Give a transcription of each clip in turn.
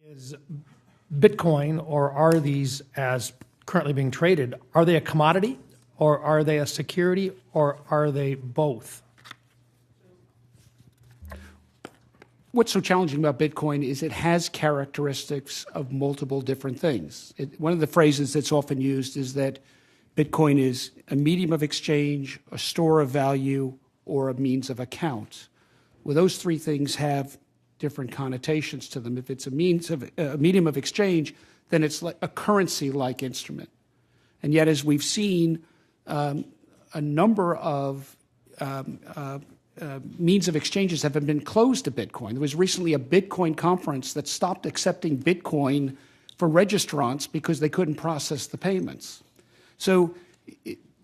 Is Bitcoin, or are these as currently being traded, are they a commodity, or are they a security, or are they both? What's so challenging about Bitcoin is it has characteristics of multiple different things. One of the phrases that's often used is that Bitcoin is a medium of exchange, a store of value, or a means of account. Well, those three things have different connotations to them. If it's a medium of exchange, then it's like a currency-like instrument. And yet, as we've seen, a number of means of exchanges have been closed to Bitcoin. There was recently a Bitcoin conference that stopped accepting Bitcoin for registrants because they couldn't process the payments. So,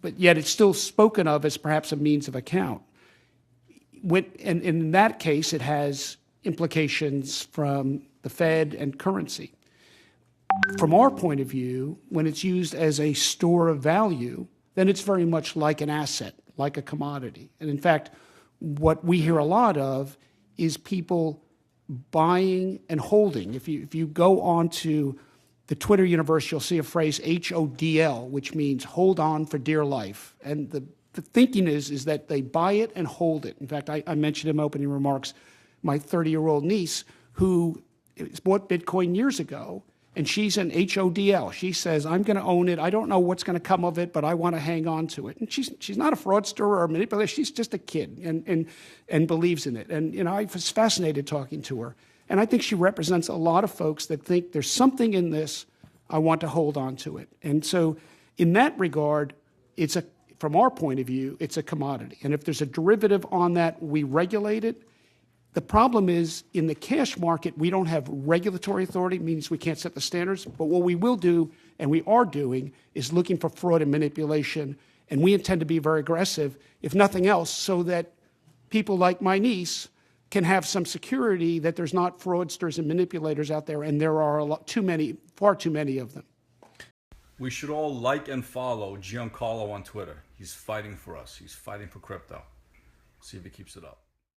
but yet it's still spoken of as perhaps a means of account. And in that case, it has implications from the Fed and currency. From our point of view, when it's used as a store of value, then it's very much like an asset, like a commodity. And in fact, what we hear a lot of is people buying and holding. If you go onto the Twitter universe, you'll see a phrase HODL, which means hold on for dear life. And the thinking is that they buy it and hold it. In fact, I mentioned in my opening remarks my 30-year-old niece who bought Bitcoin years ago, and she's an HODL. She says, I'm going to own it. I don't know what's going to come of it, but I want to hang on to it. And she's not a fraudster or a manipulator. She's just a kid and believes in it. And I was fascinated talking to her. And I think she represents a lot of folks that think there's something in this, I want to hold on to it. And so in that regard, from our point of view, it's a commodity. And if there's a derivative on that, we regulate it. The problem is, in the cash market, we don't have regulatory authority, means we can't set the standards. But what we will do, and we are doing, is looking for fraud and manipulation. And we intend to be very aggressive, if nothing else, so that people like my niece can have some security that there's not fraudsters and manipulators out there, and there are far too many of them. We should all like and follow Giancarlo on Twitter. He's fighting for us. He's fighting for crypto. See if he keeps it up.